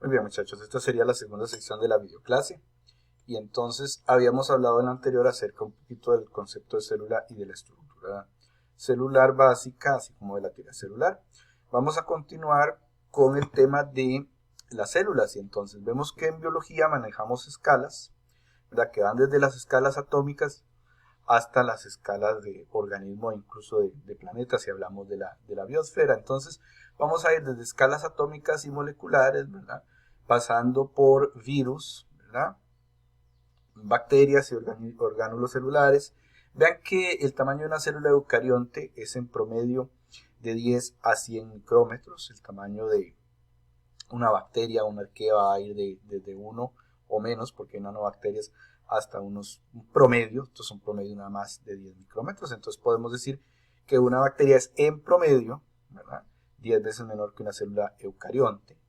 Muy bien, muchachos, esta sería la segunda sección de la videoclase. Y entonces habíamos hablado en la anterior acerca un poquito del concepto de célula y de la estructura celular básica, así como de la teoría celular. Vamos a continuar con el tema de las células. Y entonces vemos que en biología manejamos escalas, ¿verdad? Que van desde las escalas atómicas hasta las escalas de organismo e incluso de planetas, si hablamos de la biosfera. Entonces vamos a ir desde escalas atómicas y moleculares, ¿verdad? Pasando por virus, ¿verdad? Bacterias y orgánulos celulares. Vean que el tamaño de una célula eucarionte es en promedio de 10 a 100 micrómetros. El tamaño de una bacteria, una arquea va a ir desde 1 o menos, porque hay nanobacterias, hasta unos promedio, estos son promedio nada más de 10 micrómetros. Entonces podemos decir que una bacteria es en promedio, ¿verdad?, 10 veces menor que una célula eucarionte.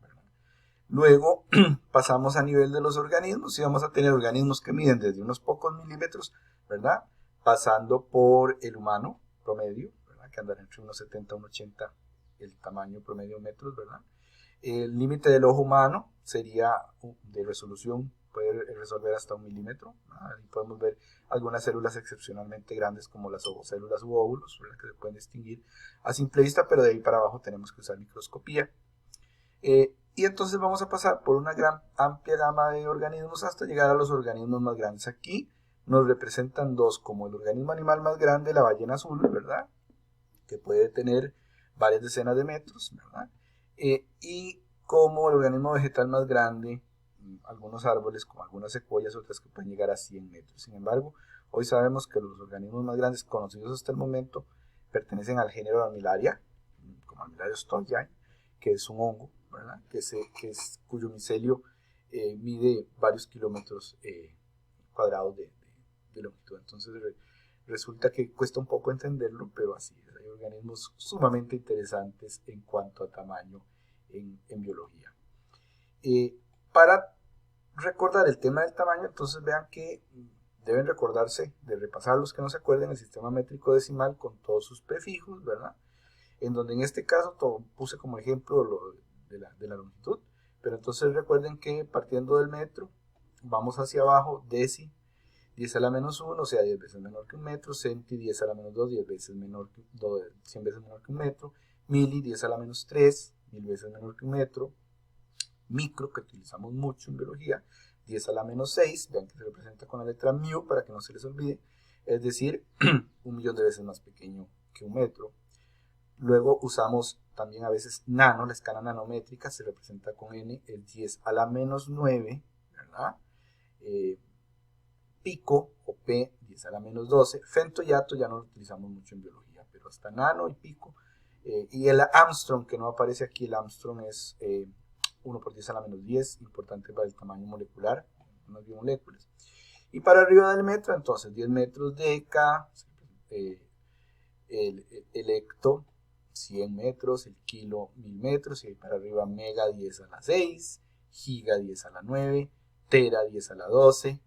Luego pasamos a nivel de los organismos y vamos a tener organismos que miden desde unos pocos milímetros, ¿verdad? Pasando por el humano promedio, ¿verdad? Que andará entre unos 70 y unos 80 el tamaño promedio en metros, ¿verdad? El límite del ojo humano sería de resolución, puede resolver hasta 1 milímetro, ¿verdad? Ahí podemos ver algunas células excepcionalmente grandes como las ovocélulas u óvulos, ¿verdad?, que se pueden distinguir a simple vista, pero de ahí para abajo tenemos que usar microscopía. Y entonces vamos a pasar por una gran amplia gama de organismos hasta llegar a los organismos más grandes. Aquí nos representan dos, como el organismo animal más grande, la ballena azul, ¿verdad?, que puede tener varias decenas de metros, ¿verdad? Y como el organismo vegetal más grande, algunos árboles, como algunas secuoyas, otras que pueden llegar a 100 metros. Sin embargo, hoy sabemos que los organismos más grandes conocidos hasta el momento pertenecen al género Armillaria, como Armillaria stoyan, que es un hongo, ¿verdad?, cuyo micelio mide varios kilómetros cuadrados de longitud. Entonces resulta que cuesta un poco entenderlo, pero así es. Hay organismos sumamente interesantes en cuanto a tamaño en biología. Para recordar el tema del tamaño, entonces vean que deben recordarse de repasar los que no se acuerden el sistema métrico decimal con todos sus prefijos, ¿verdad?, en donde en este caso puse como ejemplo de la longitud, pero entonces recuerden que partiendo del metro vamos hacia abajo, deci 10 a la menos 1, o sea, 10 veces menor que un metro, centi 10 a la menos 2, 10 veces menor que 100 veces menor que un metro, mili 10 a la menos 3, 1000 veces menor que un metro, micro, que utilizamos mucho en biología, 10 a la menos 6, vean que se representa con la letra mu para que no se les olvide, es decir, 1.000.000 de veces más pequeño que un metro. Luego usamos también a veces nano, la escala nanométrica se representa con n, el 10 a la menos 9, ¿verdad? Pico o p, 10 a la menos 12, femto y ato ya no lo utilizamos mucho en biología, pero hasta nano y pico. Y el Armstrong, que no aparece aquí, el Armstrong es 1 por 10 a la menos 10, importante para el tamaño molecular, unas biomoléculas. Y para arriba del metro, entonces 10 metros deca, el hecto 100 metros, el kilo 1000 metros, y ahí para arriba mega 10 a la 6, giga 10 a la 9, tera 10 a la 12,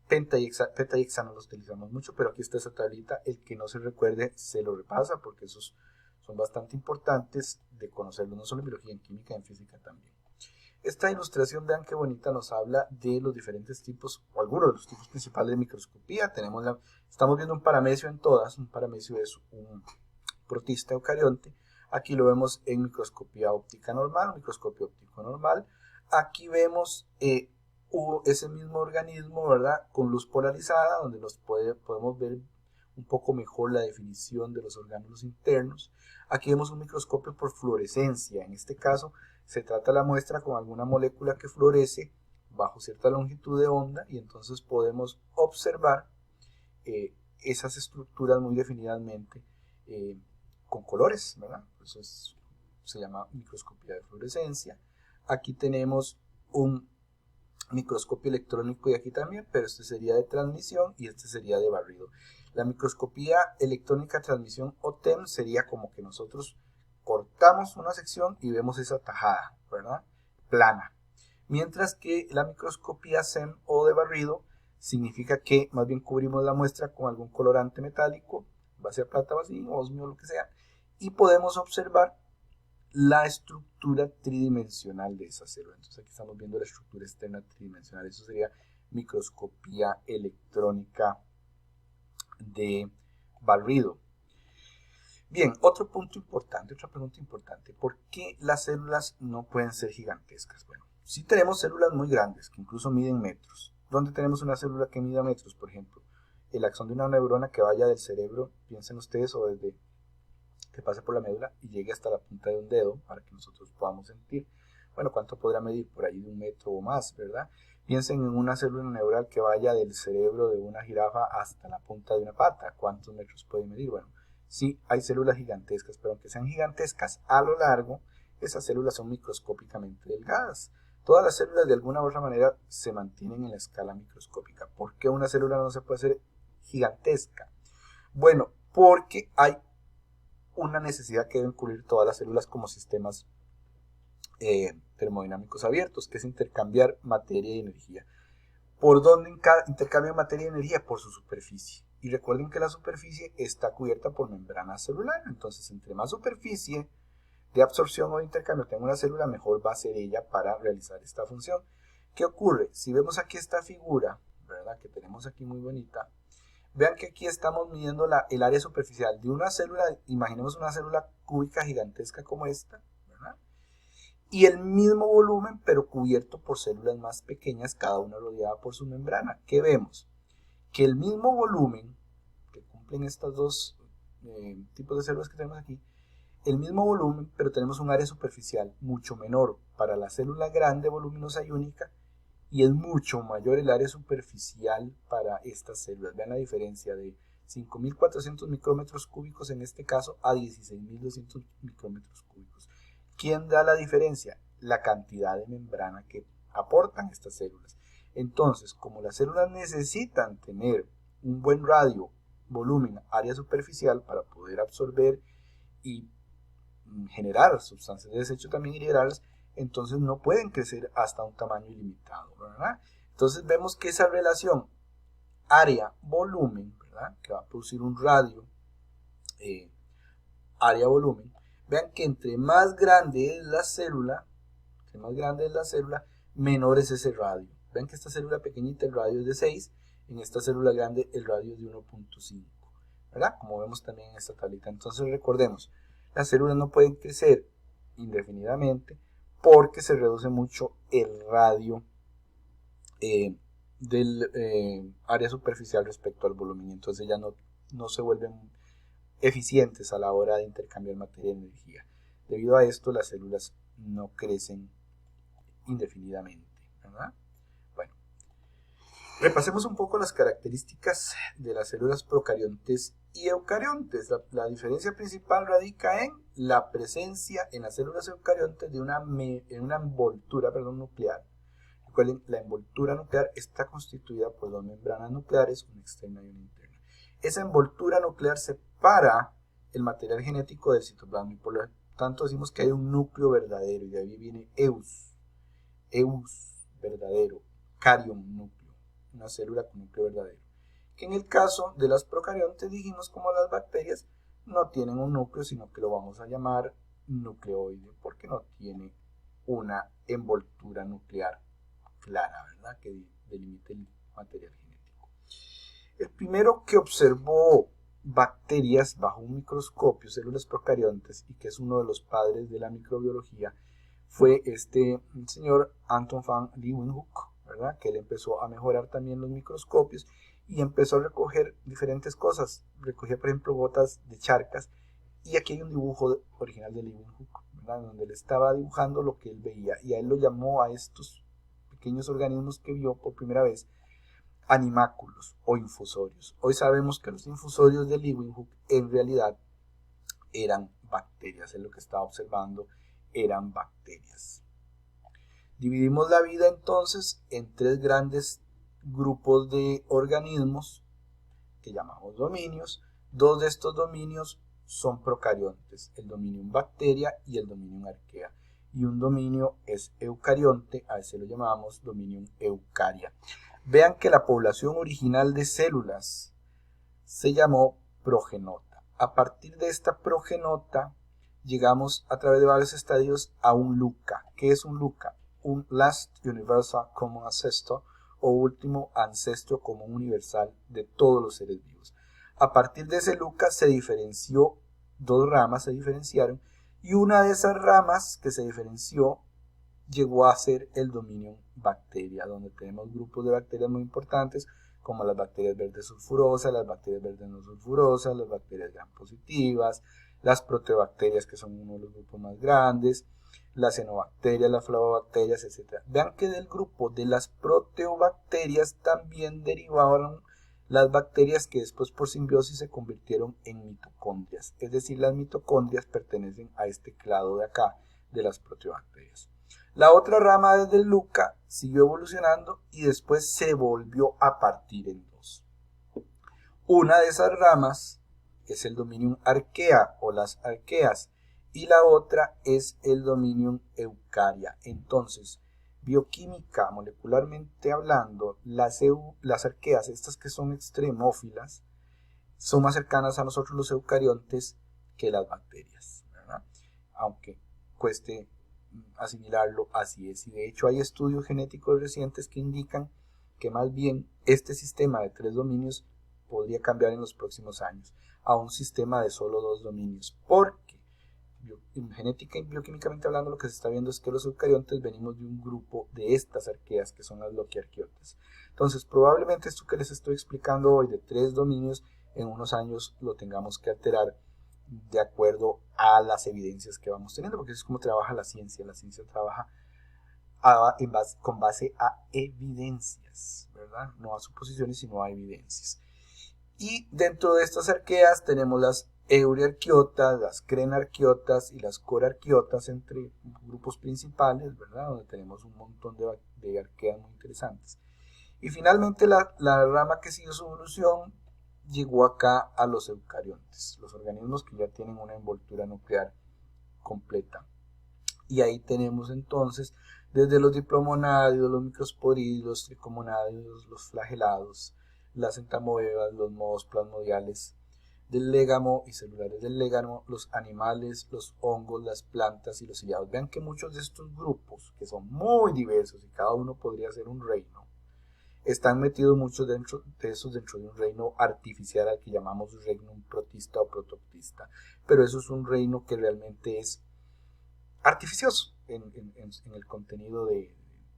penta y hexa no los utilizamos mucho, pero aquí está esa tablita, el que no se recuerde se lo repasa, porque esos son bastante importantes de conocerlos, no solo en biología, en química, en física también. Esta ilustración, vean qué bonita, nos habla de los diferentes tipos, o algunos de los tipos principales de microscopía. Estamos viendo un paramecio en todas. Un paramecio es un protista eucarionte. Aquí lo vemos en microscopía óptica normal, microscopio óptico normal. Aquí vemos ese mismo organismo, ¿verdad?, con luz polarizada, donde podemos ver un poco mejor la definición de los orgánulos internos. Aquí vemos un microscopio por fluorescencia. En este caso se trata la muestra con alguna molécula que fluoresce bajo cierta longitud de onda, y entonces podemos observar esas estructuras muy definidamente con colores, ¿verdad? Eso se llama microscopía de fluorescencia. Aquí tenemos un microscopio electrónico y aquí también, pero este sería de transmisión y este sería de barrido. La microscopía electrónica transmisión o TEM sería como que nosotros cortamos una sección y vemos esa tajada, ¿verdad?, plana. Mientras que la microscopía SEM o de barrido significa que más bien cubrimos la muestra con algún colorante metálico, va a ser plata, vasín, osmio, lo que sea, y podemos observar la estructura tridimensional de esa célula. Entonces aquí estamos viendo la estructura externa tridimensional. Eso sería microscopía electrónica de barrido. Bien, otro punto importante, otra pregunta importante. ¿Por qué las células no pueden ser gigantescas? Bueno, sí tenemos células muy grandes, que incluso miden metros. ¿Dónde tenemos una célula que mida metros, por ejemplo? El axón de una neurona que vaya del cerebro, piensen ustedes, o desde que pase por la médula y llegue hasta la punta de un dedo para que nosotros podamos sentir. Bueno, ¿cuánto podrá medir? Por ahí de 1 metro o más, ¿verdad? Piensen en una célula neural que vaya del cerebro de una jirafa hasta la punta de una pata. ¿Cuántos metros puede medir? Bueno, sí, hay células gigantescas, pero aunque sean gigantescas a lo largo, esas células son microscópicamente delgadas. Todas las células de alguna u otra manera se mantienen en la escala microscópica. ¿Por qué una célula no se puede hacer gigantesca? Bueno, porque hay una necesidad que deben cubrir todas las células como sistemas termodinámicos abiertos, que es intercambiar materia y energía. ¿Por dónde intercambian materia y energía? Por su superficie. Y recuerden que la superficie está cubierta por membrana celular. Entonces, entre más superficie de absorción o de intercambio tenga una célula, mejor va a ser ella para realizar esta función. ¿Qué ocurre? Si vemos aquí esta figura, ¿verdad? Que tenemos aquí muy bonita. Vean que aquí estamos midiendo el área superficial de una célula. Imaginemos una célula cúbica gigantesca como esta, ¿verdad? Y el mismo volumen, pero cubierto por células más pequeñas, cada una rodeada por su membrana. ¿Qué vemos? Que el mismo volumen que cumplen estos dos tipos de células que tenemos aquí, el mismo volumen, pero tenemos un área superficial mucho menor para la célula grande, voluminosa y única, y es mucho mayor el área superficial para estas células. Vean la diferencia de 5.400 micrómetros cúbicos en este caso a 16.200 micrómetros cúbicos. ¿Quién da la diferencia? La cantidad de membrana que aportan estas células. Entonces, como las células necesitan tener un buen radio, volumen, área superficial para poder absorber y generar sustancias de desecho también y liberarlas, entonces no pueden crecer hasta un tamaño ilimitado, ¿verdad? Entonces vemos que esa relación área-volumen, ¿verdad? Que va a producir un radio área-volumen. Vean que entre más grande es la célula, menor es ese radio. Vean que esta célula pequeñita el radio es de 6, en esta célula grande el radio es de 1.5, ¿verdad? Como vemos también en esta tablita. Entonces recordemos, las células no pueden crecer indefinidamente porque se reduce mucho el radio del área superficial respecto al volumen. Entonces ya no se vuelven eficientes a la hora de intercambiar materia y energía. Debido a esto, las células no crecen indefinidamente, ¿verdad? Bueno, repasemos un poco las características de las células procariontes y eucariontes. La diferencia principal radica en la presencia en las células eucariontes de una envoltura nuclear. Recuerden, la envoltura nuclear está constituida por dos membranas nucleares, una externa y una interna. Esa envoltura nuclear separa el material genético del citoplasma y por lo tanto decimos que hay un núcleo verdadero, y de ahí viene eus verdadero, carion, núcleo, una célula con núcleo verdadero. Que en el caso de las procariontes dijimos como las bacterias no tienen un núcleo, sino que lo vamos a llamar nucleoide porque no tiene una envoltura nuclear clara, ¿verdad? Que delimite el material genético. El primero que observó bacterias bajo un microscopio, células procariontes, y que es uno de los padres de la microbiología, fue este señor Anton van Leeuwenhoek, ¿verdad? Que él empezó a mejorar también los microscopios y empezó a recoger diferentes cosas. Recogía, por ejemplo, gotas de charcas, y aquí hay un dibujo original de Leeuwenhoek, ¿verdad? Donde él estaba dibujando lo que él veía, y a él lo llamó a estos pequeños organismos que vio por primera vez animáculos o infusorios. Hoy sabemos que los infusorios de Leeuwenhoek en realidad eran bacterias, es lo que estaba observando, eran bacterias. Dividimos la vida entonces en tres grandes grupos de organismos que llamamos dominios. Dos de estos dominios son procariontes, el dominium bacteria y el dominium archaea. Y un dominio es eucarionte, a ese lo llamamos dominium eucaria. Vean que la población original de células se llamó progenota. A partir de esta progenota llegamos a través de varios estadios a un LUCA. ¿Qué es un LUCA? Un Last Universal Common Ancestor, o último ancestro común universal de todos los seres vivos. A partir de ese LUCA se diferenció, dos ramas se diferenciaron, y una de esas ramas que se diferenció llegó a ser el dominio bacteria, donde tenemos grupos de bacterias muy importantes, como las bacterias verdes sulfurosas, las bacterias verdes no sulfurosas, las bacterias gram positivas, las proteobacterias, que son uno de los grupos más grandes, las cianobacterias, las flavobacterias, etc. Vean que del grupo de las proteobacterias también derivaron las bacterias que después por simbiosis se convirtieron en mitocondrias. Es decir, las mitocondrias pertenecen a este clado de acá, de las proteobacterias. La otra rama desde el LUCA siguió evolucionando y después se volvió a partir en dos. Una de esas ramas es el Dominium archaea o las arqueas, y la otra es el Dominium eukarya. Entonces, bioquímica, molecularmente hablando, las arqueas, estas que son extremófilas, son más cercanas a nosotros los eucariontes que las bacterias, ¿verdad? Aunque cueste asimilarlo, así es. Y de hecho hay estudios genéticos recientes que indican que más bien este sistema de 3 dominios podría cambiar en los próximos años a un sistema de solo 2 dominios, porque genética y bioquímicamente hablando lo que se está viendo es que los eucariontes venimos de un grupo de estas arqueas que son las loquiarquiotas. Entonces probablemente esto que les estoy explicando hoy de 3 dominios en unos años lo tengamos que alterar de acuerdo a las evidencias que vamos teniendo, porque eso es como trabaja la ciencia trabaja con base a evidencias, ¿verdad? No a suposiciones, sino a evidencias. Y dentro de estas arqueas tenemos las euriarquiotas, las crenarquiotas y las corarquiotas entre grupos principales, ¿verdad? Donde tenemos un montón de arqueas muy interesantes. Y finalmente la rama que siguió su evolución llegó acá a los eucariontes, los organismos que ya tienen una envoltura nuclear completa. Y ahí tenemos entonces desde los diplomonádidos, los microsporidios, los tricomonádidos, los flagelados, las entamoebas, los mohos plasmodiales del légamo y celulares del légamo, los animales, los hongos, las plantas y los ciliados. Vean que muchos de estos grupos, que son muy diversos y cada uno podría ser un reino, están metidos muchos de esos dentro de un reino artificial al que llamamos reino protista o protoctista, pero eso es un reino que realmente es artificioso en el contenido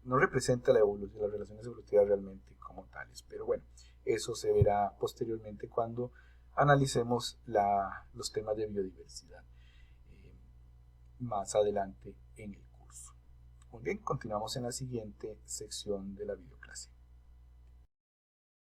no representa la evolución, las relaciones evolutivas realmente como tales, pero bueno, eso se verá posteriormente cuando analicemos los temas de biodiversidad más adelante en el curso. Muy bien, continuamos en la siguiente sección de la videoclase.